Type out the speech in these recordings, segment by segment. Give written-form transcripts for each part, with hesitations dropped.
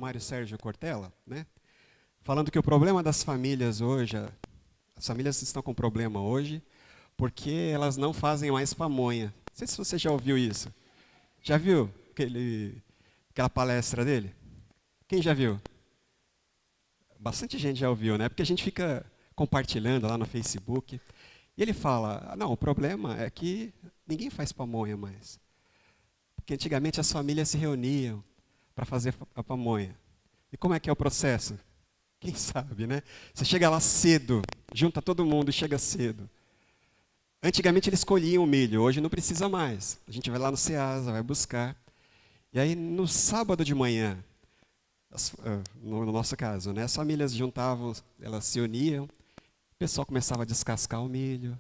Mário Sérgio Cortella, né? Falando que o problema das famílias hoje, as famílias estão com problema hoje porque elas não fazem mais pamonha. Não sei se você já ouviu isso. Já viu aquela palestra dele? Quem já viu? Bastante gente já ouviu, né? Porque a gente fica compartilhando lá no Facebook. E ele fala, não, o problema é que ninguém faz pamonha mais. Porque antigamente as famílias se reuniam para fazer a pamonha. E como é que é o processo? Quem sabe, né? Você chega lá cedo, junta todo mundo e chega cedo. Antigamente eles colhiam o milho, hoje não precisa mais. A gente vai lá no Ceasa, vai buscar. E aí no sábado de manhã, no nosso caso, né, as famílias juntavam, elas se uniam, o pessoal começava a descascar o milho,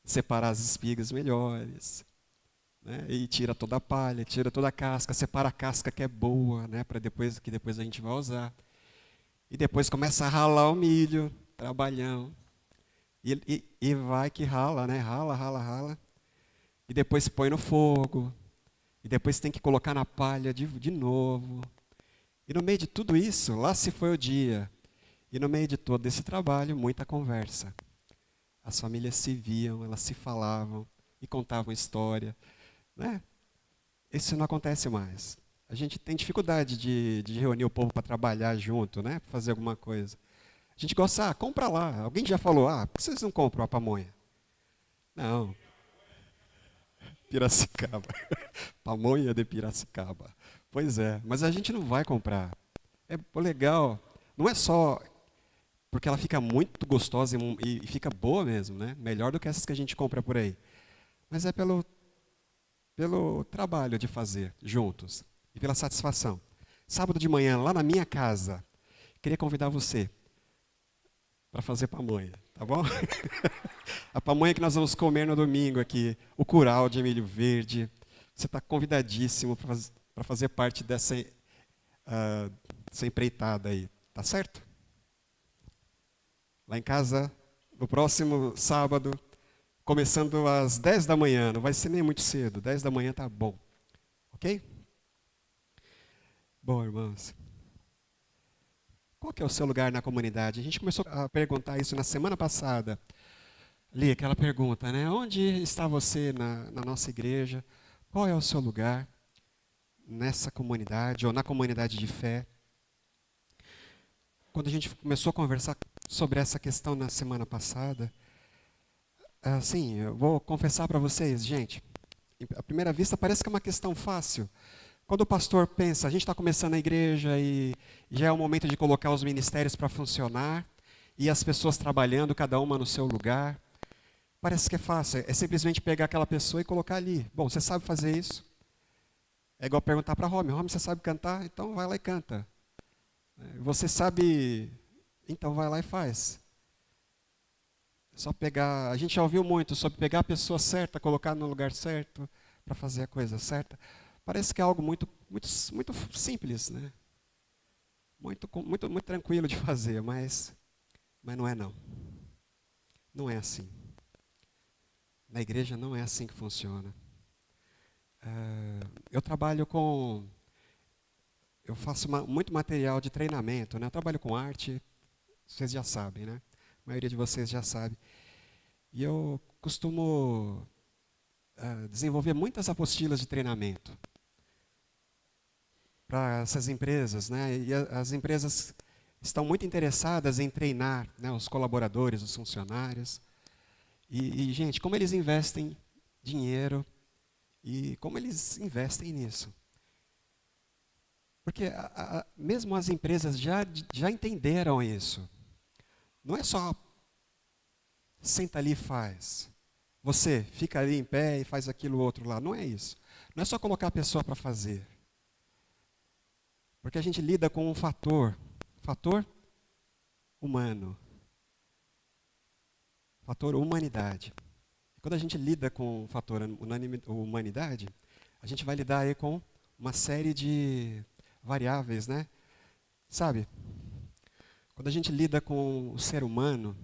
separar as espigas melhores, né, e tira toda a palha, tira toda a casca, separa a casca que é boa, né, para que depois a gente vai usar. E depois começa a ralar o milho, trabalhão. E vai que rala, né? Rala, rala, rala. E depois põe no fogo. E depois tem que colocar na palha de novo. E no meio de tudo isso, lá se foi o dia. E no meio de todo esse trabalho, muita conversa. As famílias se viam, elas se falavam e contavam história, né? Isso não acontece mais. A gente tem dificuldade de reunir o povo para trabalhar junto, né? Para fazer alguma coisa. A gente gosta, compra lá. Alguém já falou, por que vocês não compram a pamonha? Não, Piracicaba. Pamonha de Piracicaba. Pois é, mas a gente não vai comprar. É legal. Não é só porque ela fica muito gostosa e fica boa mesmo, né? Melhor do que essas que a gente compra por aí. Mas é pelo trabalho de fazer juntos e pela satisfação. Sábado de manhã, lá na minha casa, queria convidar você para fazer pamonha, tá bom? A pamonha que nós vamos comer no domingo aqui, o curau de milho verde. Você está convidadíssimo para fazer parte dessa empreitada aí, tá certo? Lá em casa, no próximo sábado, começando às 10 da manhã, não vai ser nem muito cedo, 10 da manhã tá bom, ok? Bom, irmãos. Qual que é o seu lugar na comunidade? A gente começou a perguntar isso na semana passada. Li aquela pergunta, né? Onde está você na nossa igreja? Qual é o seu lugar nessa comunidade ou na comunidade de fé? Quando a gente começou a conversar sobre essa questão na semana passada, assim, eu vou confessar para vocês, gente, à primeira vista parece que é uma questão fácil. Quando o pastor pensa, a gente está começando a igreja e já é o momento de colocar os ministérios para funcionar e as pessoas trabalhando, cada uma no seu lugar. Parece que é fácil, é simplesmente pegar aquela pessoa e colocar ali. Bom, você sabe fazer isso? É igual perguntar para Rome, você sabe cantar? Então vai lá e canta. Você sabe, então vai lá e faz. É só pegar, a gente já ouviu muito sobre pegar a pessoa certa, colocar no lugar certo, para fazer a coisa certa. Parece que é algo muito, muito, muito simples, né? Muito, muito, muito tranquilo de fazer, mas não é não. Não é assim. Na igreja não é assim que funciona. Eu faço muito material de treinamento, né? Eu trabalho com arte, vocês já sabem, né? A maioria de vocês já sabe. E eu costumo desenvolver muitas apostilas de treinamento para essas empresas, né? E as empresas estão muito interessadas em treinar, né, os colaboradores, os funcionários. Gente, como eles investem dinheiro e como eles investem nisso. Porque mesmo as empresas já entenderam isso. Não é só senta ali e faz. Você fica ali em pé e faz aquilo outro lá. Não é isso. Não é só colocar a pessoa para fazer. Porque a gente lida com um fator humano. Fator humanidade. E quando a gente lida com o fator humanidade, a gente vai lidar aí com uma série de variáveis, né? Sabe? Quando a gente lida com o ser humano,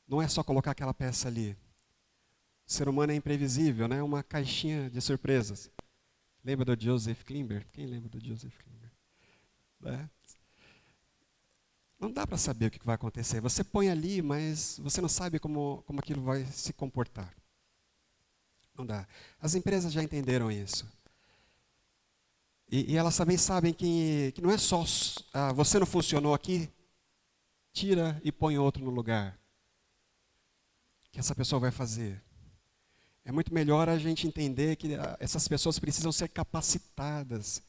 não é só colocar aquela peça ali. O ser humano é imprevisível, né? Uma caixinha de surpresas. Lembra do Joseph Klimber? Quem lembra do Joseph Klimber? né? Não dá para saber o que vai acontecer. Você põe ali, mas você não sabe como aquilo vai se comportar. Não dá. As empresas já entenderam isso. E elas também sabem que não é só você não funcionou aqui, tira e põe outro no lugar. Que essa pessoa vai fazer. É muito melhor a gente entender que essas pessoas precisam ser capacitadas,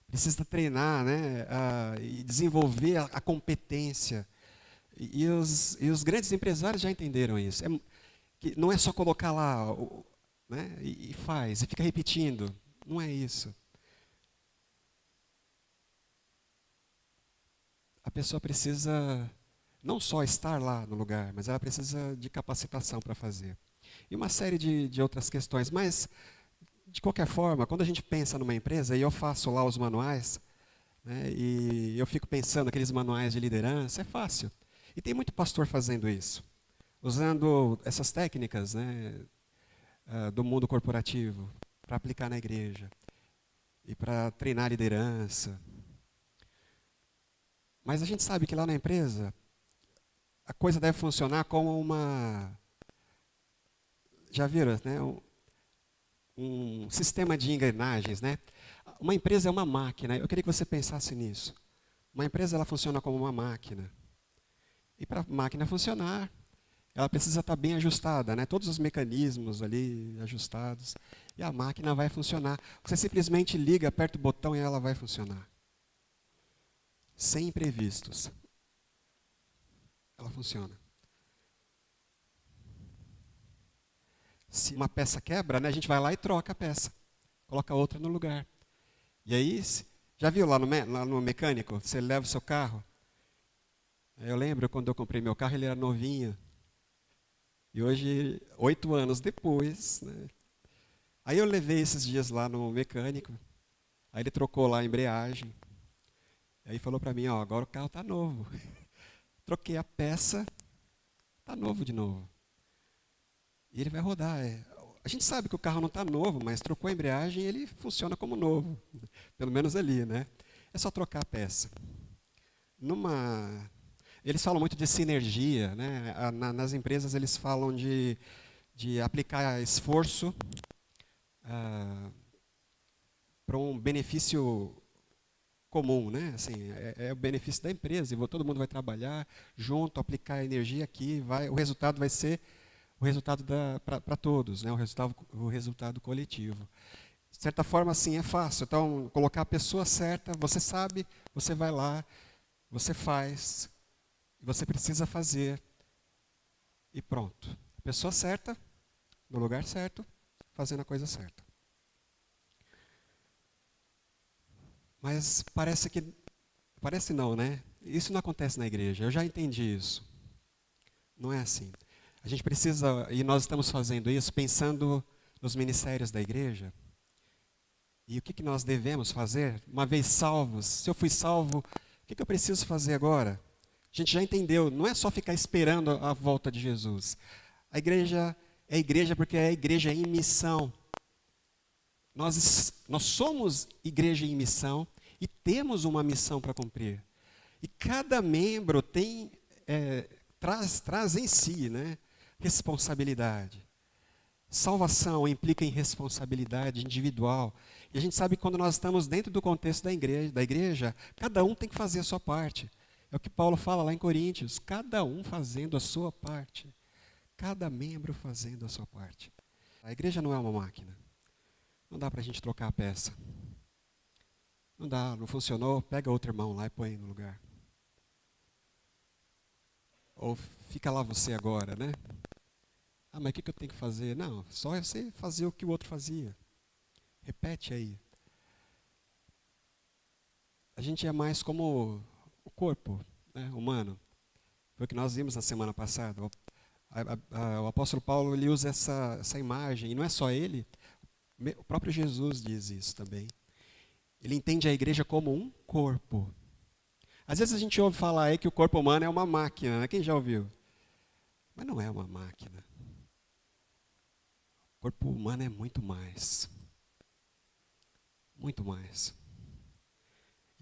precisa treinar, né, e desenvolver a competência. E os grandes empresários já entenderam isso. Que não é só colocar lá, né, e faz, e fica repetindo. Não é isso. A pessoa precisa não só estar lá no lugar, mas ela precisa de capacitação para fazer. E uma série de outras questões. Mas, de qualquer forma, quando a gente pensa numa empresa, e eu faço lá os manuais, né, e eu fico pensando aqueles manuais de liderança, é fácil. E tem muito pastor fazendo isso, usando essas técnicas, né, do mundo corporativo para aplicar na igreja e para treinar liderança. Mas a gente sabe que lá na empresa a coisa deve funcionar como uma, já viram, né, um sistema de engrenagens, né? Uma empresa é uma máquina. Eu queria que você pensasse nisso. Uma empresa ela funciona como uma máquina. E para a máquina funcionar, ela precisa estar bem ajustada, né? Todos os mecanismos ali ajustados. E a máquina vai funcionar. Você simplesmente liga, aperta o botão e ela vai funcionar. Sem imprevistos. Ela funciona. Se uma peça quebra, né, a gente vai lá e troca a peça. Coloca outra no lugar. E aí, já viu lá no mecânico? Você leva o seu carro. Eu lembro quando eu comprei meu carro, ele era novinho. E hoje, 8 anos depois, né? Aí eu levei esses dias lá no mecânico. Aí ele trocou lá a embreagem. Aí falou para mim, ó, agora o carro está novo. Troquei a peça, está novo de novo. E ele vai rodar. A gente sabe que o carro não está novo, mas trocou a embreagem e ele funciona como novo. Pelo menos ali, né? É só trocar a peça. Eles falam muito de sinergia, né? Nas empresas eles falam de aplicar esforço para um benefício comum, né? Assim, é o benefício da empresa, e todo mundo vai trabalhar junto, aplicar energia aqui, o resultado vai ser o resultado para todos, né? O resultado coletivo. De certa forma, assim, é fácil. Então, colocar a pessoa certa, você sabe, você vai lá, você faz, você precisa fazer, e pronto. A pessoa certa, no lugar certo, fazendo a coisa certa. Mas parece não, né? Isso não acontece na igreja, eu já entendi isso. Não é assim. A gente precisa, e nós estamos fazendo isso pensando nos ministérios da igreja. E o que nós devemos fazer? Uma vez salvos, se eu fui salvo, o que eu preciso fazer agora? A gente já entendeu, não é só ficar esperando a volta de Jesus. A igreja é igreja porque é igreja em missão. Nós somos igreja em missão e temos uma missão para cumprir. E cada membro traz em si, né, responsabilidade. Salvação implica em responsabilidade individual. E a gente sabe que quando nós estamos dentro do contexto da igreja, cada um tem que fazer a sua parte. É o que Paulo fala lá em Coríntios, cada um fazendo a sua parte. Cada membro fazendo a sua parte. A igreja não é uma máquina. Não dá para a gente trocar a peça. Não dá, não funcionou, pega outro irmão lá e põe no lugar. Ou fica lá você agora, né? Ah, mas o que eu tenho que fazer? Não, só é você fazer o que o outro fazia. Repete aí. A gente é mais como o corpo, né, humano. Foi o que nós vimos na semana passada. O apóstolo Paulo ele usa essa imagem, e não é só ele, o próprio Jesus diz isso também. Ele entende a igreja como um corpo. Às vezes a gente ouve falar aí que o corpo humano é uma máquina, né? Quem já ouviu? Mas não é uma máquina. O corpo humano é muito mais. Muito mais.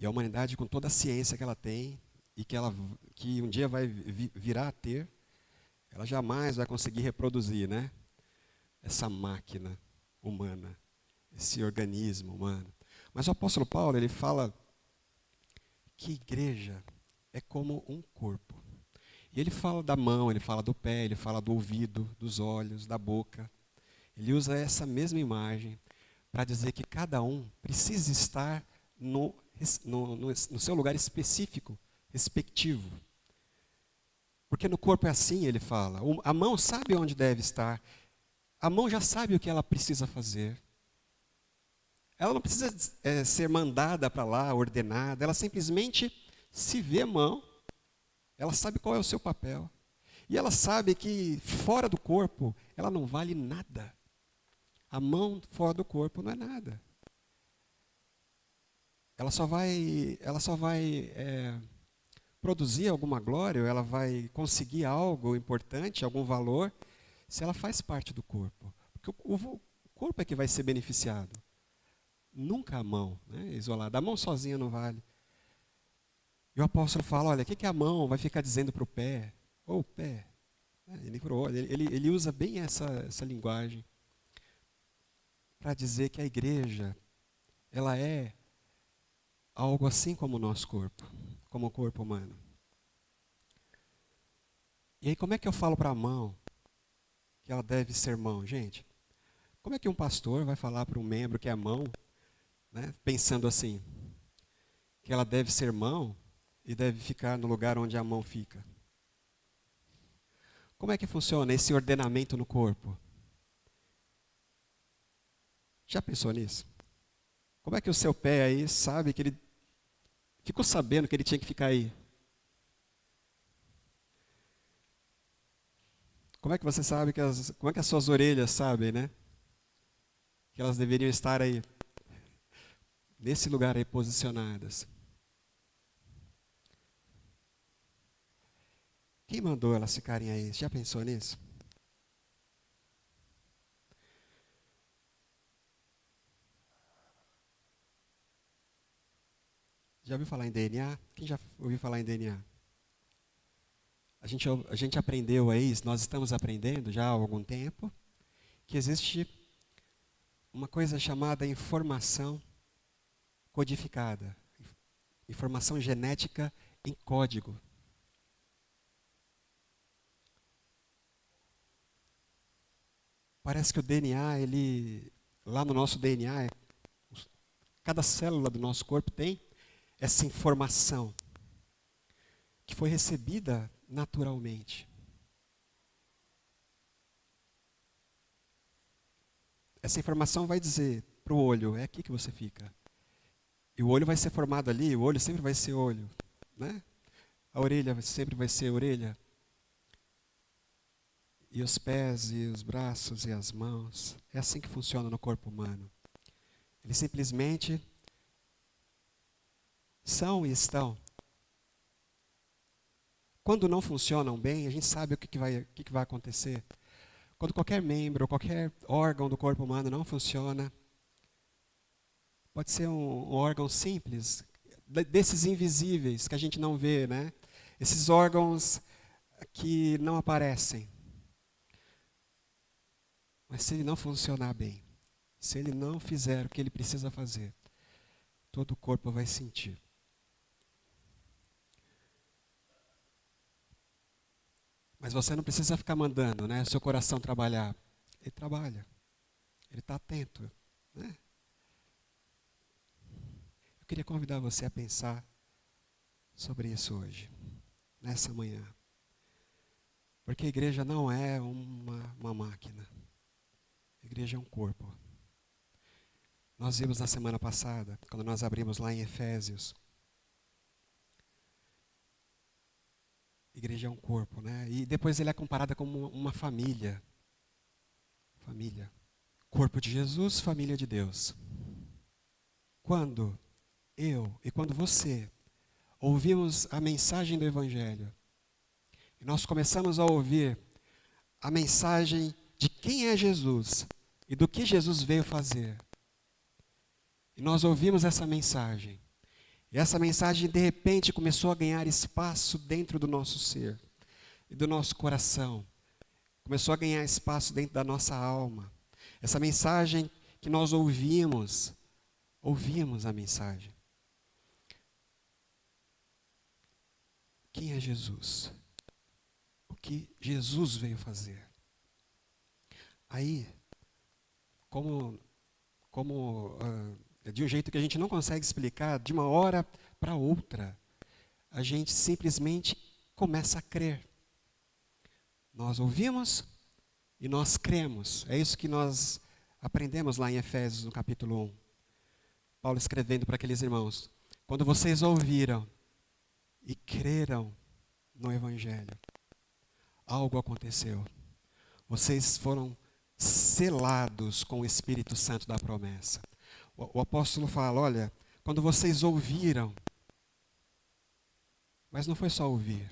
E a humanidade, com toda a ciência que ela tem, e que um dia vai virar a ter, ela jamais vai conseguir reproduzir, né? Essa máquina humana, esse organismo humano. Mas o apóstolo Paulo, ele fala que igreja é como um corpo. E ele fala da mão, ele fala do pé, ele fala do ouvido, dos olhos, da boca. Ele usa essa mesma imagem para dizer que cada um precisa estar no seu lugar específico, respectivo. Porque no corpo é assim, ele fala. A mão sabe onde deve estar. A mão já sabe o que ela precisa fazer. Ela não precisa ser mandada para lá, ordenada. Ela simplesmente se vê a mão. Ela sabe qual é o seu papel. E ela sabe que fora do corpo, ela não vale nada. A mão fora do corpo não é nada. Ela só vai produzir alguma glória, ou ela vai conseguir algo importante, algum valor, se ela faz parte do corpo. Porque o corpo é que vai ser beneficiado. Nunca a mão, né, isolada. A mão sozinha não vale. E o apóstolo fala, olha, o que a mão vai ficar dizendo para o pé? Ou o pé. Ele usa bem essa linguagem para dizer que a igreja, ela é algo assim como o nosso corpo, como o corpo humano. E aí como é que eu falo para a mão que ela deve ser mão? Gente, como é que um pastor vai falar para um membro que é mão, né, pensando assim, que ela deve ser mão e deve ficar no lugar onde a mão fica? Como é que funciona esse ordenamento no corpo? Já pensou nisso? Como é que o seu pé aí sabe que ele ficou sabendo que ele tinha que ficar aí? Como é que você sabe como é que as suas orelhas sabem, né? Que elas deveriam estar aí, nesse lugar aí, posicionadas. Quem mandou elas ficarem aí? Já pensou nisso? Já ouviu falar em DNA? Quem já ouviu falar em DNA? A gente aprendeu aí, nós estamos aprendendo já há algum tempo, que existe uma coisa chamada informação codificada, informação genética em código. Parece que o DNA, lá no nosso DNA, cada célula do nosso corpo tem essa informação que foi recebida naturalmente. Essa informação vai dizer para o olho, é aqui que você fica. E o olho vai ser formado ali, o olho sempre vai ser olho, né? A orelha sempre vai ser orelha. E os pés, e os braços, e as mãos. É assim que funciona no corpo humano. Eles simplesmente são e estão. Quando não funcionam bem, a gente sabe o que vai acontecer. Quando qualquer membro, qualquer órgão do corpo humano não funciona, pode ser um órgão simples, desses invisíveis que a gente não vê, né? Esses órgãos que não aparecem. Mas se ele não funcionar bem, se ele não fizer o que ele precisa fazer, todo o corpo vai sentir. Mas você não precisa ficar mandando, né, o seu coração trabalhar. Ele trabalha. Ele está atento, né? Eu queria convidar você a pensar sobre isso hoje, nessa manhã. Porque a igreja não é uma máquina. A igreja é um corpo. Nós vimos na semana passada, quando nós abrimos lá em Efésios, a igreja é um corpo, né? E depois ele é comparada como uma família. Família. Corpo de Jesus, família de Deus. Quando eu e quando você ouvimos a mensagem do Evangelho, e nós começamos a ouvir a mensagem de quem é Jesus e do que Jesus veio fazer, e nós ouvimos essa mensagem, E essa mensagem, de repente, começou a ganhar espaço dentro do nosso ser e do nosso coração. Começou a ganhar espaço dentro da nossa alma. Essa mensagem que nós ouvimos a mensagem. Quem é Jesus? O que Jesus veio fazer? Aí, de um jeito que a gente não consegue explicar, de uma hora para outra, a gente simplesmente começa a crer. Nós ouvimos e nós cremos. É isso que nós aprendemos lá em Efésios, no capítulo 1. Paulo escrevendo para aqueles irmãos: quando vocês ouviram e creram no Evangelho, algo aconteceu. Vocês foram selados com o Espírito Santo da promessa. O apóstolo fala, olha, quando vocês ouviram, mas não foi só ouvir.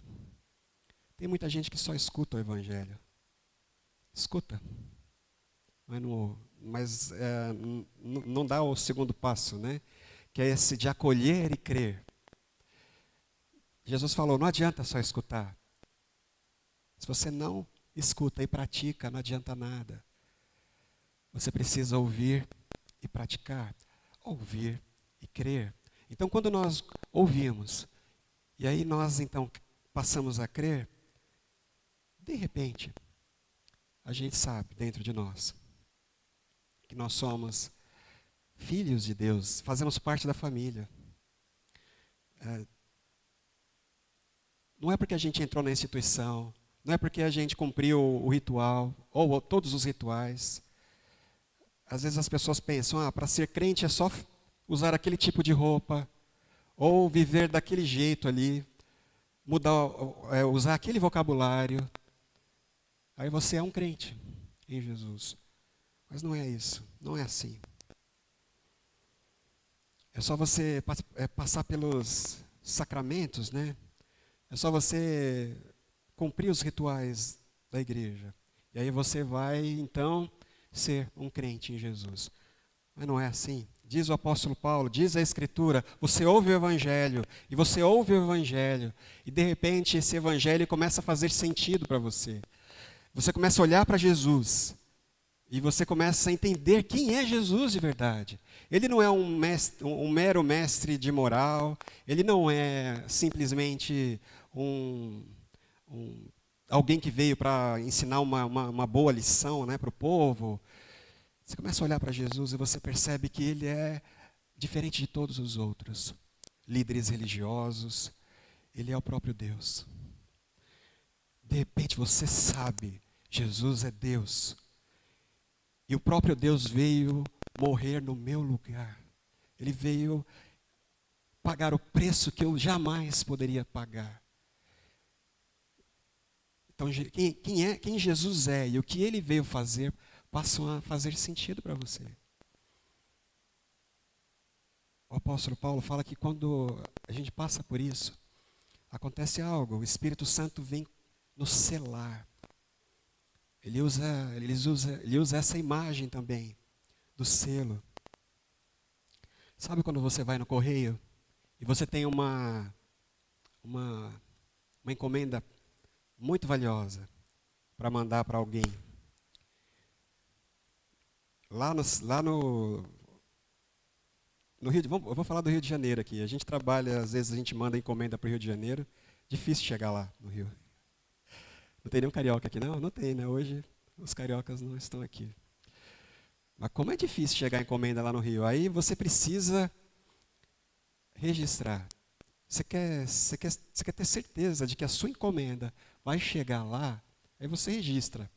Tem muita gente que só escuta o Evangelho. Escuta, mas não dá o segundo passo, né? Que é esse de acolher e crer. Jesus falou, não adianta só escutar. Se você não escuta e pratica, não adianta nada. Você precisa ouvir e praticar. Ouvir e crer. Então, quando nós ouvimos, e aí nós então passamos a crer, de repente, a gente sabe dentro de nós que nós somos filhos de Deus, fazemos parte da família. Não é porque a gente entrou na instituição, não é porque a gente cumpriu o ritual, ou todos os rituais. Às vezes as pessoas pensam, para ser crente é só usar aquele tipo de roupa, ou viver daquele jeito ali, usar aquele vocabulário. Aí você é um crente em Jesus. Mas não é isso, não é assim. É só você passar pelos sacramentos, né? É só você cumprir os rituais da igreja. E aí você vai, então, ser um crente em Jesus. Mas não é assim. Diz o apóstolo Paulo, diz a Escritura, você ouve o Evangelho, e você ouve o Evangelho, e de repente esse Evangelho começa a fazer sentido para você. Você começa a olhar para Jesus, e você começa a entender quem é Jesus de verdade. Ele não é um mero mestre de moral, ele não é simplesmente alguém que veio para ensinar uma boa lição, né, para o povo. Você começa a olhar para Jesus e você percebe que ele é diferente de todos os outros líderes religiosos. Ele é o próprio Deus. De repente você sabe, Jesus é Deus. E o próprio Deus veio morrer no meu lugar. Ele veio pagar o preço que eu jamais poderia pagar. Então, quem Jesus é e o que ele veio fazer, passam a fazer sentido para você. O apóstolo Paulo fala que quando a gente passa por isso, acontece algo, o Espírito Santo vem nos selar. Ele usa essa imagem também, do selo. Sabe quando você vai no correio e você tem uma encomenda muito valiosa para mandar para alguém? Lá no Rio eu vou falar do Rio de Janeiro aqui. A gente trabalha, às vezes a gente manda encomenda para o Rio de Janeiro. Difícil chegar lá no Rio. Não tem nenhum carioca aqui, não? Não tem, né? Hoje os cariocas não estão aqui. Mas como é difícil chegar a encomenda lá no Rio? Aí você precisa registrar. Você quer ter certeza de que a sua encomenda vai chegar lá, aí você registra.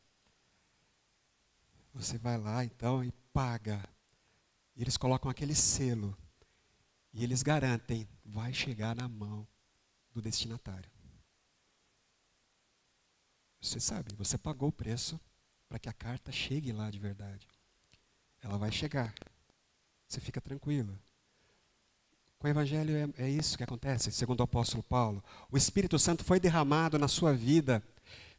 Você vai lá, então, e paga. E eles colocam aquele selo. E eles garantem, vai chegar na mão do destinatário. Você sabe, você pagou o preço para que a carta chegue lá de verdade. Ela vai chegar. Você fica tranquilo. Com o Evangelho é isso que acontece, segundo o apóstolo Paulo. O Espírito Santo foi derramado na sua vida.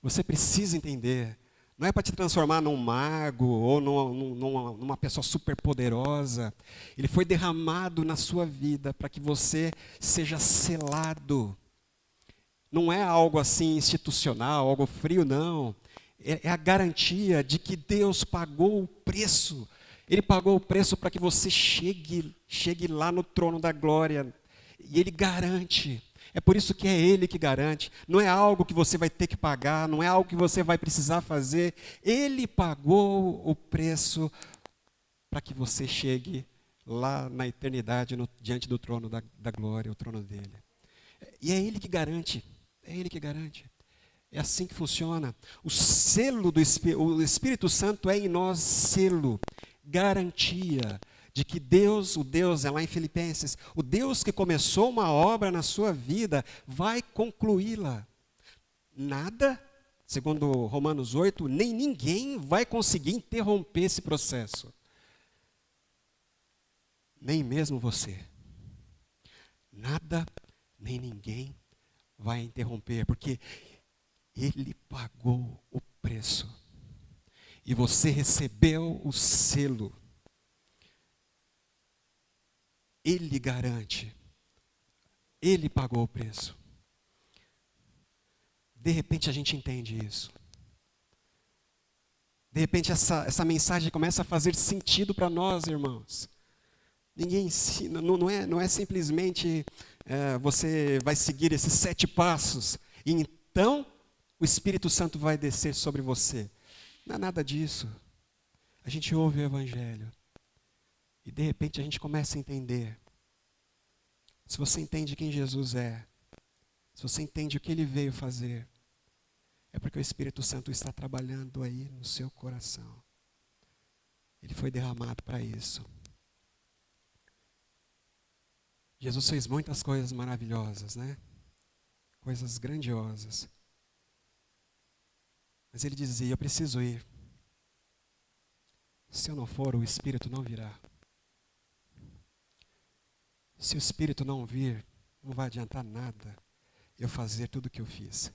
Você precisa entender. Não é para te transformar num mago ou numa pessoa super poderosa. Ele foi derramado na sua vida para que você seja selado. Não é algo assim institucional, algo frio, não. É a garantia de que Deus pagou o preço. Ele pagou o preço para que você chegue lá no trono da glória. E Ele garante. É por isso que é Ele que garante. Não é algo que você vai ter que pagar, não é algo que você vai precisar fazer. Ele pagou o preço para que você chegue lá na eternidade, diante do trono da glória, o trono dele. E é Ele que garante. É Ele que garante. É assim que funciona. O selo do o Espírito Santo é em nós selo, garantia de que Deus, o Deus, é lá em Filipenses, o Deus que começou uma obra na sua vida, vai concluí-la. Nada, segundo Romanos 8, nem ninguém vai conseguir interromper esse processo. Nem mesmo você. Nada, nem ninguém vai interromper, porque Ele pagou o preço. E você recebeu o selo. Ele garante. Ele pagou o preço. De repente a gente entende isso. De repente essa mensagem começa a fazer sentido para nós, irmãos. Ninguém ensina, não é simplesmente você vai seguir esses 7 passos e então o Espírito Santo vai descer sobre você. Não é nada disso. A gente ouve o Evangelho e de repente a gente começa a entender. Se você entende quem Jesus é, se você entende o que Ele veio fazer, é porque o Espírito Santo está trabalhando aí no seu coração. Ele foi derramado para isso. Jesus fez muitas coisas maravilhosas, né? Coisas grandiosas. Mas Ele dizia, eu preciso ir. Se eu não for, o Espírito não virá. Se o Espírito não vir, não vai adiantar nada eu fazer tudo o que eu fiz.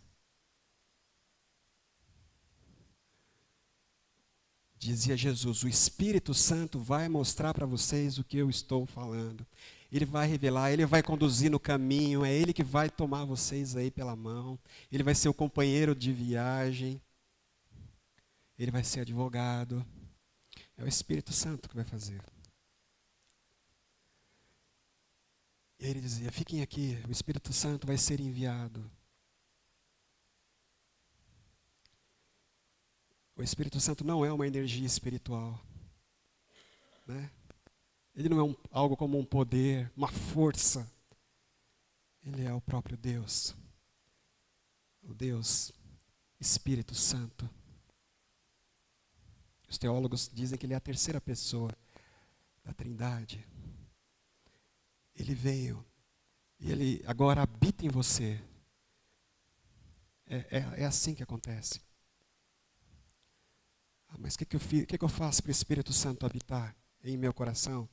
Dizia Jesus, o Espírito Santo vai mostrar para vocês o que eu estou falando. Ele vai revelar, Ele vai conduzir no caminho, é Ele que vai tomar vocês aí pela mão. Ele vai ser o companheiro de viagem. Ele vai ser advogado. É o Espírito Santo que vai fazer. E ele dizia, fiquem aqui, o Espírito Santo vai ser enviado. O Espírito Santo não é uma energia espiritual. Né? Ele não é algo como um poder, uma força. Ele é o próprio Deus. O Deus Espírito Santo. Os teólogos dizem que ele é a terceira pessoa da Trindade. Ele veio e ele agora habita em você. É assim que acontece. Mas o que eu faço para o Espírito Santo habitar em meu coração?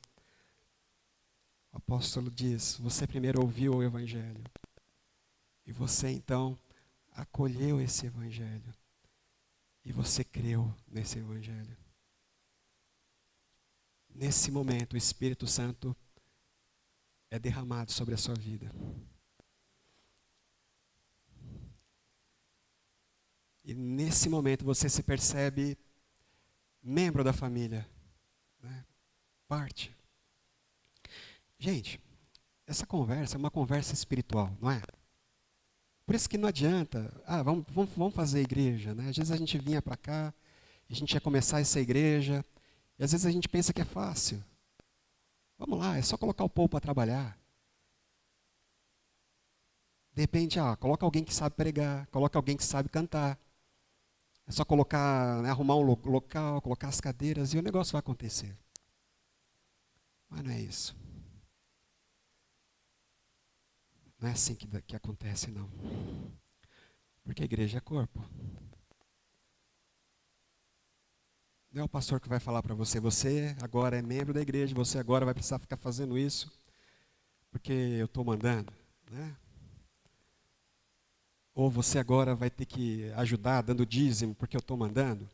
O apóstolo diz, você primeiro ouviu o Evangelho. E você então acolheu esse Evangelho. E você creu nesse Evangelho. Nesse momento, o Espírito Santo é derramado sobre a sua vida. E nesse momento você se percebe membro da família. Né? Parte. Gente, essa conversa é uma conversa espiritual, não é? Por isso que não adianta, vamos fazer igreja, né? Às vezes a gente vinha para cá, a gente ia começar essa igreja, e às vezes a gente pensa que é fácil. Vamos lá, é só colocar o povo para trabalhar. De repente, coloca alguém que sabe pregar, coloca alguém que sabe cantar. É só colocar, né, arrumar um local, colocar as cadeiras e o negócio vai acontecer. Mas não é isso. Não é assim que acontece, não. Porque a igreja é corpo. Não é o pastor que vai falar para você, você agora é membro da igreja, você agora vai precisar ficar fazendo isso, porque eu estou mandando. Né? Ou você agora vai ter que ajudar dando dízimo, porque eu estou mandando.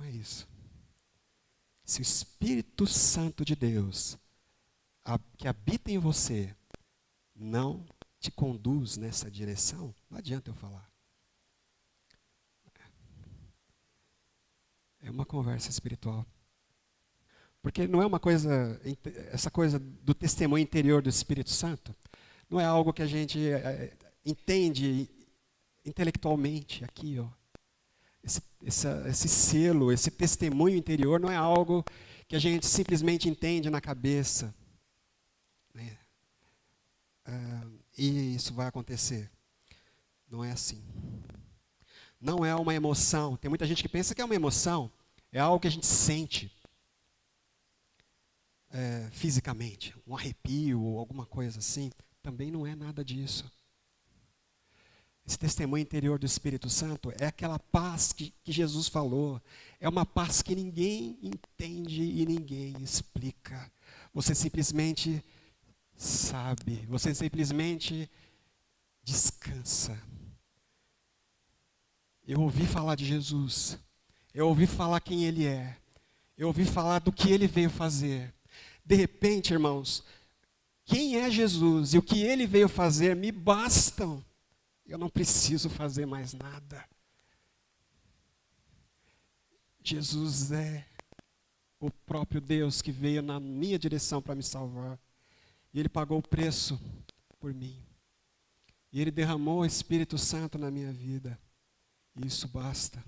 Não é isso. Se o Espírito Santo de Deus, que habita em você, não te conduz nessa direção, não adianta eu falar. É uma conversa espiritual. Porque não é uma coisa, essa coisa do testemunho interior do Espírito Santo, não é algo que a gente entende intelectualmente aqui, ó. Esse selo, esse testemunho interior não é algo que a gente simplesmente entende na cabeça, né? E isso vai acontecer. Não é assim. Não é uma emoção. Tem muita gente que pensa que é uma emoção. É algo que a gente sente fisicamente. Um arrepio ou alguma coisa assim. Também não é nada disso. Esse testemunho interior do Espírito Santo é aquela paz que Jesus falou. É uma paz que ninguém entende e ninguém explica. Você simplesmente sabe. Você simplesmente descansa. Eu ouvi falar de Jesus. Eu ouvi falar quem Ele é. Eu ouvi falar do que Ele veio fazer. De repente, irmãos, quem é Jesus e o que Ele veio fazer me bastam. Eu não preciso fazer mais nada. Jesus é o próprio Deus que veio na minha direção para me salvar. E Ele pagou o preço por mim. E Ele derramou o Espírito Santo na minha vida. E isso basta.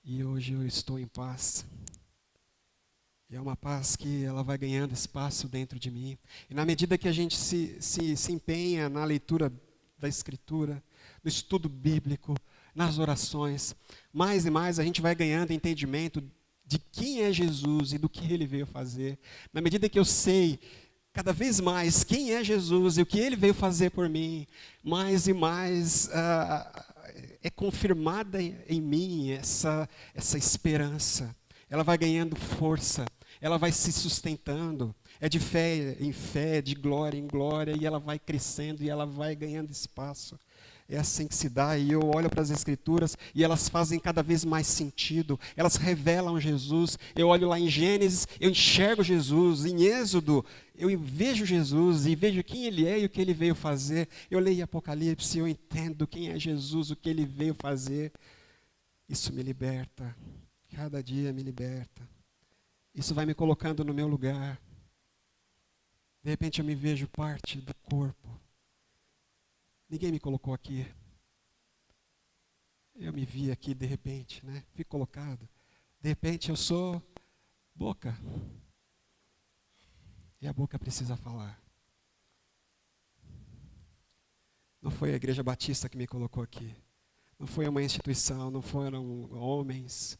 E hoje eu estou em paz. E é uma paz que ela vai ganhando espaço dentro de mim. E na medida que a gente se empenha na leitura da Escritura, no estudo bíblico, nas orações, mais e mais a gente vai ganhando entendimento de quem é Jesus e do que Ele veio fazer. Na medida que eu sei cada vez mais quem é Jesus e o que Ele veio fazer por mim, mais e mais é confirmada em mim essa esperança. Ela vai ganhando força, ela vai se sustentando. É de fé em fé, de glória em glória, e ela vai crescendo e ela vai ganhando espaço. É assim que se dá, e eu olho para as Escrituras e elas fazem cada vez mais sentido, elas revelam Jesus. Eu olho lá em Gênesis, eu enxergo Jesus, em Êxodo, eu vejo Jesus e vejo quem Ele é e o que Ele veio fazer. Eu leio Apocalipse e eu entendo quem é Jesus, o que Ele veio fazer. Isso me liberta, cada dia me liberta. Isso vai me colocando no meu lugar. De repente eu me vejo parte do corpo. Ninguém me colocou aqui. Eu me vi aqui de repente, né? Fui colocado. De repente eu sou boca. E a boca precisa falar. Não foi a Igreja Batista que me colocou aqui. Não foi uma instituição, não foram homens.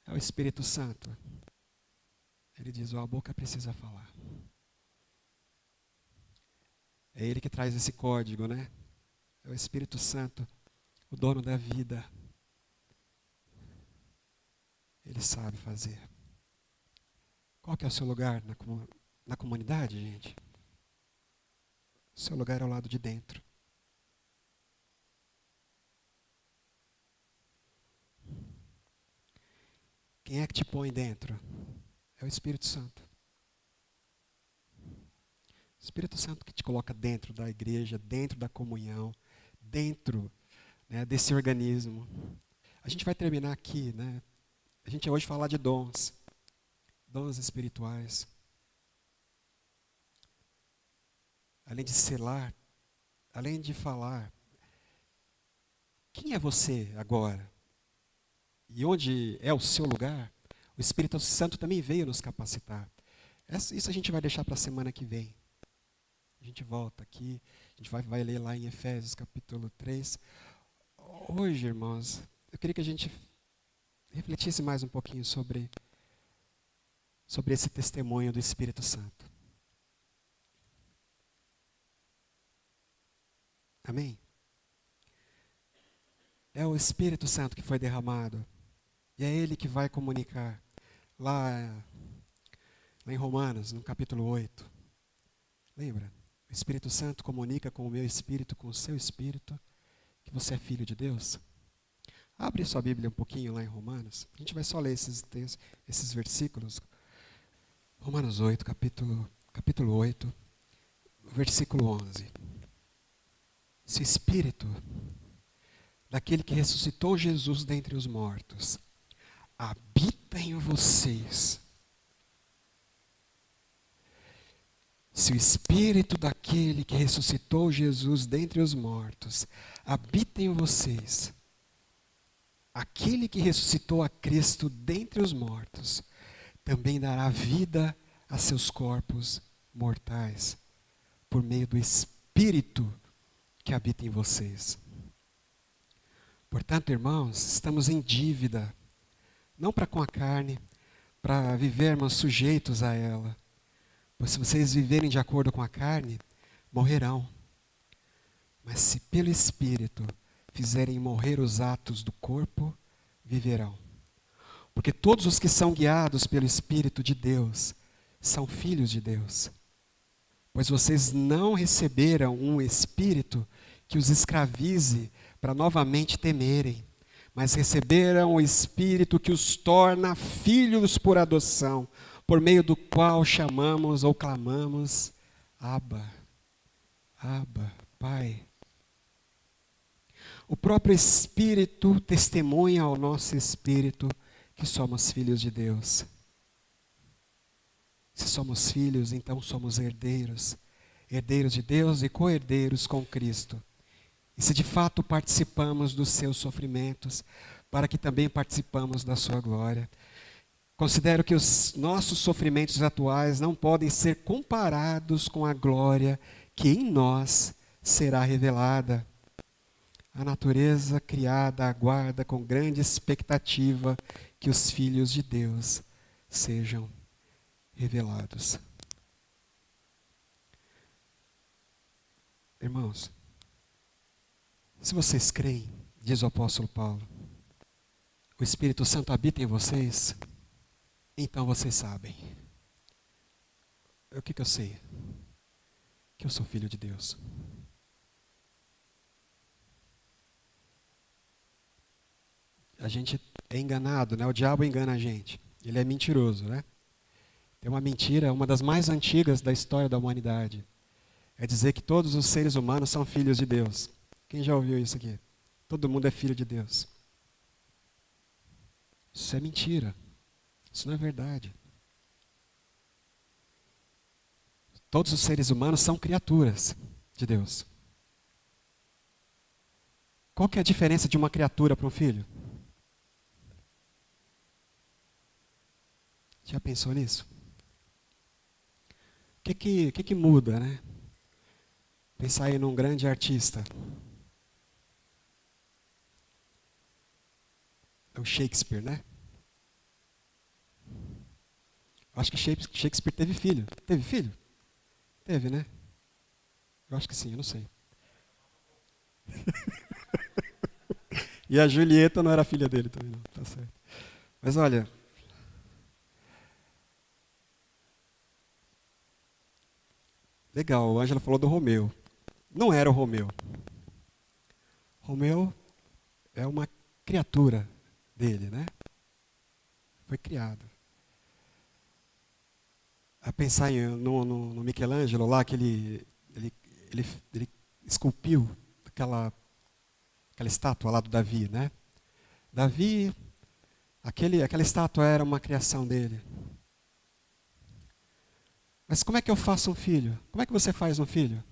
É o Espírito Santo. Ele diz, a boca precisa falar. É Ele que traz esse código, né? É o Espírito Santo, o dono da vida. Ele sabe fazer. Qual que é o seu lugar na comunidade, gente? O seu lugar é ao lado de dentro. Quem é que te põe dentro? É o Espírito Santo. O Espírito Santo que te coloca dentro da igreja, dentro da comunhão, dentro, né, desse organismo. A gente vai terminar aqui, né? A gente hoje falar de dons espirituais. Além de selar, além de falar. Quem é você agora? E onde é o seu lugar? O Espírito Santo também veio nos capacitar. Isso a gente vai deixar para a semana que vem. A gente volta aqui, a gente vai ler lá em Efésios capítulo 3. Hoje, irmãos, eu queria que a gente refletisse mais um pouquinho sobre esse testemunho do Espírito Santo. Amém? É o Espírito Santo que foi derramado. E é Ele que vai comunicar. Lá em Romanos, no capítulo 8. Lembra? O Espírito Santo comunica com o meu espírito, com o seu espírito, que você é filho de Deus. Abre sua Bíblia um pouquinho lá em Romanos. A gente vai só ler esses textos, esses versículos. Romanos 8, capítulo 8, versículo 11. Se o Espírito daquele que ressuscitou Jesus dentre os mortos habita em vocês, se o Espírito daquele que ressuscitou Jesus dentre os mortos habita em vocês, aquele que ressuscitou a Cristo dentre os mortos também dará vida a seus corpos mortais, por meio do Espírito que habita em vocês. Portanto, irmãos, estamos em dívida, não para com a carne, para vivermos sujeitos a ela. Pois se vocês viverem de acordo com a carne, morrerão. Mas se pelo Espírito fizerem morrer os atos do corpo, viverão. Porque todos os que são guiados pelo Espírito de Deus são filhos de Deus. Pois vocês não receberam um espírito que os escravize para novamente temerem, mas receberam o Espírito que os torna filhos por adoção, por meio do qual chamamos ou clamamos, Abba, Abba, Pai. O próprio Espírito testemunha ao nosso espírito que somos filhos de Deus. Se somos filhos, então somos herdeiros, herdeiros de Deus e co-herdeiros com Cristo. E se de fato participamos dos seus sofrimentos, para que também participamos da sua glória. Considero que os nossos sofrimentos atuais não podem ser comparados com a glória que em nós será revelada. A natureza criada aguarda com grande expectativa que os filhos de Deus sejam revelados. Irmãos, se vocês creem, diz o apóstolo Paulo, o Espírito Santo habita em vocês, então vocês sabem. O que eu sei? Que eu sou filho de Deus. A gente é enganado, né? O diabo engana a gente. Ele é mentiroso, né? Tem uma mentira, uma das mais antigas da história da humanidade. É dizer que todos os seres humanos são filhos de Deus. Quem já ouviu isso aqui? Todo mundo é filho de Deus. Isso é mentira. Isso não é verdade. Todos os seres humanos são criaturas de Deus. Qual que é a diferença de uma criatura para um filho? Já pensou nisso? O que muda, né? Pensar aí num grande artista. É o Shakespeare, né? Acho que Shakespeare teve filho. Teve filho? Teve, né? Eu acho que sim, eu não sei. E a Julieta não era filha dele também, não. Tá certo. Mas olha, legal, o Ângela falou do Romeu. Não era o Romeu. Romeu é uma criatura dele, né? Foi criado. A pensar no Michelangelo lá, que ele esculpiu aquela estátua lá do Davi, né? Davi, aquela estátua era uma criação dele. Mas como é que eu faço um filho? Como é que você faz um filho?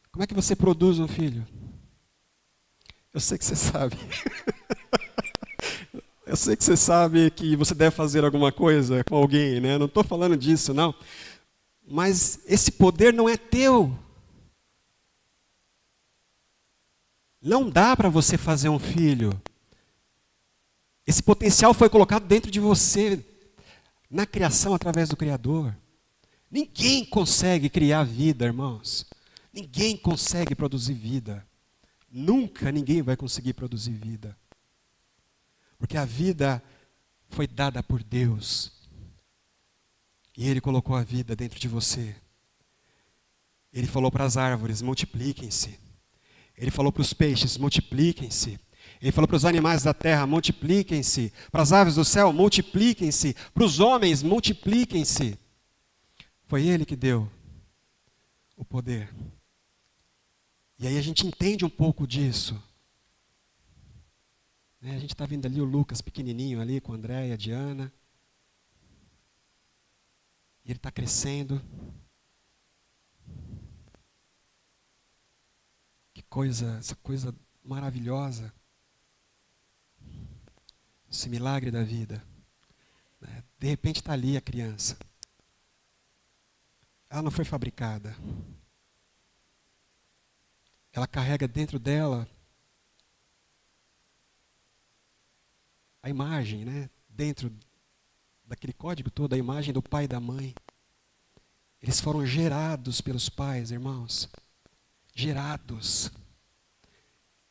Como é que você produz um filho? Eu sei que você sabe. Eu sei que você sabe que você deve fazer alguma coisa com alguém, né? Não estou falando disso, não. Mas esse poder não é teu. Não dá para você fazer um filho. Esse potencial foi colocado dentro de você, na criação através do Criador. Ninguém consegue criar vida, irmãos. Ninguém consegue produzir vida. Nunca ninguém vai conseguir produzir vida. Porque a vida foi dada por Deus. E Ele colocou a vida dentro de você. Ele falou para as árvores, multipliquem-se. Ele falou para os peixes, multipliquem-se. Ele falou para os animais da terra, multipliquem-se. Para as aves do céu, multipliquem-se. Para os homens, multipliquem-se. Foi Ele que deu o poder. E aí a gente entende um pouco disso. A gente está vendo ali o Lucas pequenininho ali com a Andréia, a Diana. E ele está crescendo. Que coisa, essa coisa maravilhosa. Esse milagre da vida. De repente está ali a criança. Ela não foi fabricada. Ela carrega dentro dela a imagem, dentro daquele código todo, a imagem do pai e da mãe. Eles foram gerados pelos pais, irmãos. Gerados.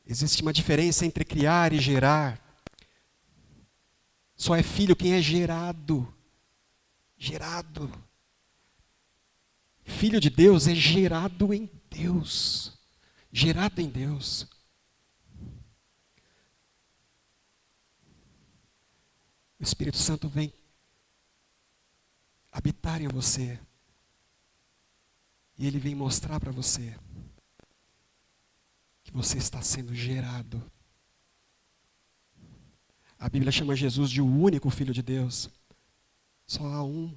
Existe uma diferença entre criar e gerar. Só é filho quem é gerado. Gerado. Filho de Deus é gerado em Deus. Gerado em Deus. O Espírito Santo vem habitar em você. E ele vem mostrar para você que você está sendo gerado. A Bíblia chama Jesus de o único Filho de Deus. Só há um,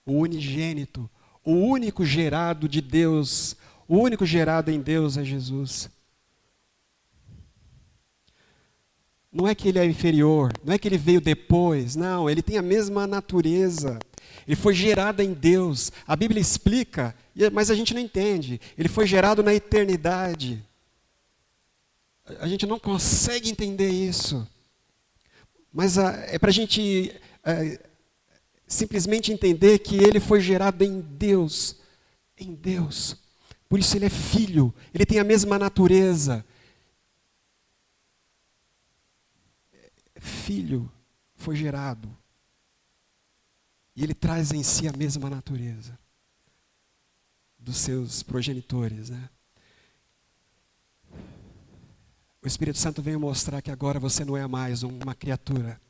o unigênito, o único gerado de Deus, o único gerado em Deus é Jesus. Não é que ele é inferior, não é que ele veio depois, não, ele tem a mesma natureza. Ele foi gerado em Deus. A Bíblia explica, mas a gente não entende. Ele foi gerado na eternidade. A gente não consegue entender isso. Mas é para a gente simplesmente entender que ele foi gerado em Deus. Em Deus. Por isso ele é filho. Ele tem a mesma natureza. Filho foi gerado. E ele traz em si a mesma natureza dos seus progenitores, O Espírito Santo veio mostrar que agora você não é mais uma criatura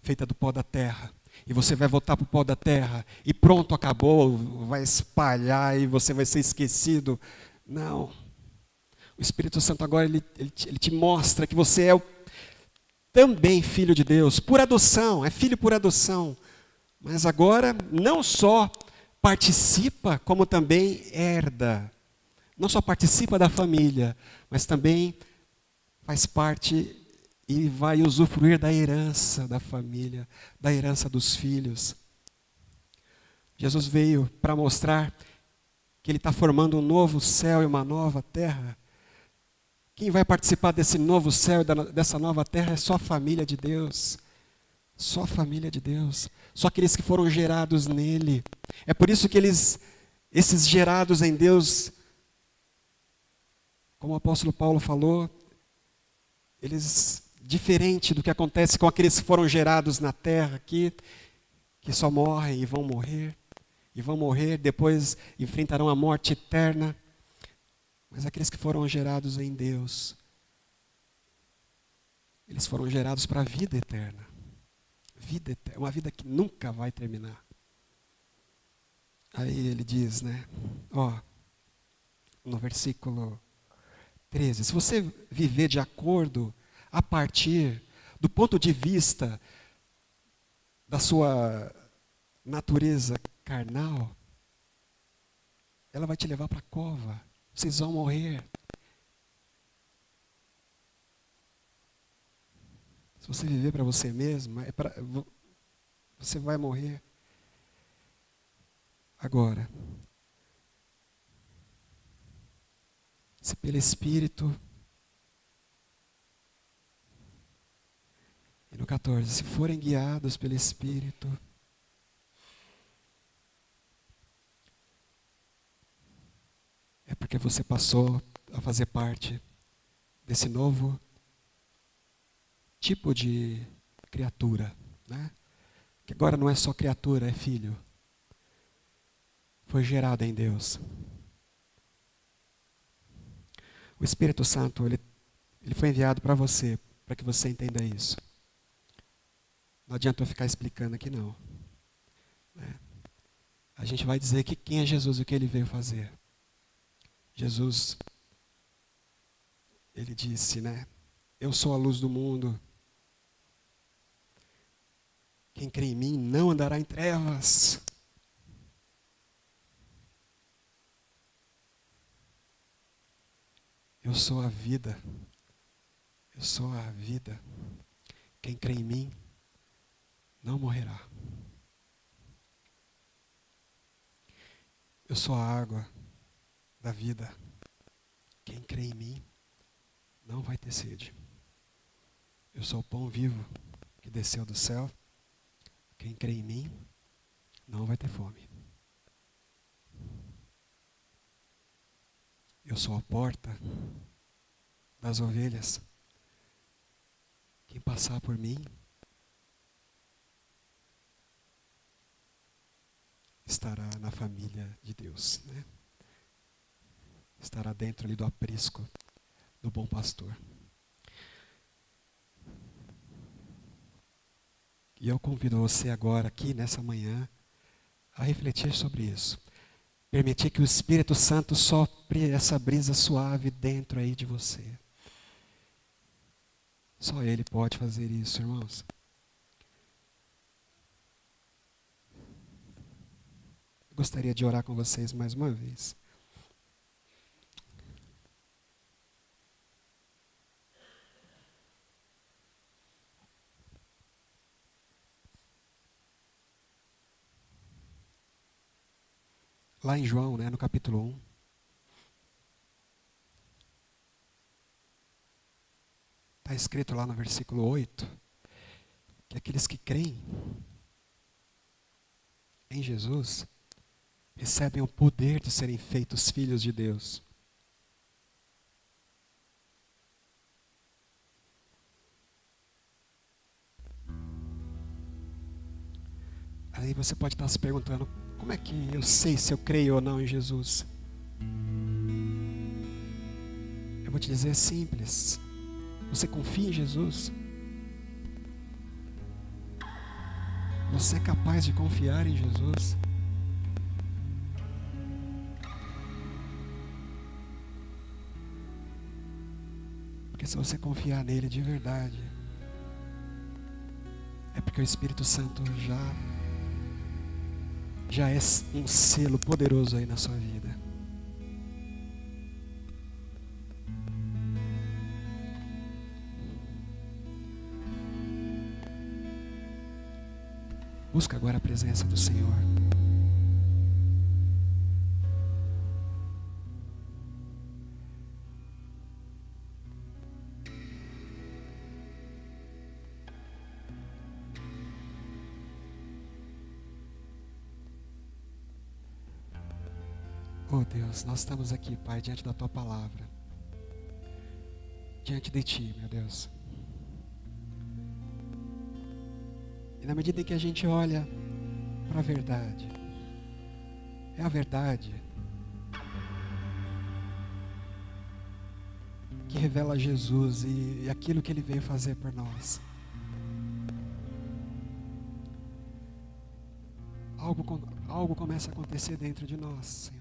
feita do pó da terra. E você vai voltar para o pó da terra e pronto, acabou, vai espalhar e você vai ser esquecido. Não. O Espírito Santo agora ele te mostra que você é também filho de Deus, por adoção, é filho por adoção. Mas agora não só participa, como também herda. Não só participa da família, mas também faz parte e vai usufruir da herança da família, da herança dos filhos. Jesus veio para mostrar que ele está formando um novo céu e uma nova terra. Quem vai participar desse novo céu e dessa nova terra é só a família de Deus. Só a família de Deus. Só aqueles que foram gerados nele. É por isso que esses gerados em Deus, como o apóstolo Paulo falou, eles, diferente do que acontece com aqueles que foram gerados na terra aqui, que só morrem e vão morrer, depois enfrentarão a morte eterna. Mas aqueles que foram gerados em Deus, eles foram gerados para a vida eterna. Vida eterna, uma vida que nunca vai terminar. Aí ele diz, no versículo 13, se você viver de acordo, a partir do ponto de vista da sua natureza carnal, ela vai te levar para a cova. Vocês vão morrer. Se você viver para você mesmo, você vai morrer. Agora, se pelo Espírito, e no 14, se forem guiados pelo Espírito, é porque você passou a fazer parte desse novo tipo de criatura, Que agora não é só criatura, é filho. Foi gerado em Deus. O Espírito Santo, ele foi enviado para você, para que você entenda isso. Não adianta eu ficar explicando aqui não. Né? A gente vai dizer que quem é Jesus e o que ele veio fazer. Jesus, ele disse, né? Eu sou a luz do mundo. Quem crê em mim não andará em trevas. Eu sou a vida. Eu sou a vida. Quem crê em mim não morrerá. Eu sou a água da vida. Quem crê em mim não vai ter sede. Eu sou o pão vivo que desceu do céu. Quem crê em mim não vai ter fome. Eu sou a porta das ovelhas. Quem passar por mim estará na família de Deus, né? Estará dentro ali do aprisco do bom pastor. E eu convido você agora, aqui nessa manhã, a refletir sobre isso. Permitir que o Espírito Santo sopre essa brisa suave dentro aí de você. Só Ele pode fazer isso, irmãos. Eu gostaria de orar com vocês mais uma vez. Lá em João, né, no capítulo 1. Está escrito lá no versículo 8, que aqueles que creem em Jesus recebem o poder de serem feitos filhos de Deus. Aí você pode estar se perguntando, como é que eu sei se eu creio ou não em Jesus? Eu vou te dizer, é simples. Você confia em Jesus? Você é capaz de confiar em Jesus? Porque se você confiar nele de verdade, é porque o Espírito Santo já é um selo poderoso aí na sua vida. Busca agora a presença do Senhor. Oh Deus, nós estamos aqui, Pai, diante da Tua palavra. Diante de Ti, meu Deus. E na medida em que a gente olha para a verdade, é a verdade que revela Jesus e aquilo que Ele veio fazer por nós. Algo começa a acontecer dentro de nós, Senhor.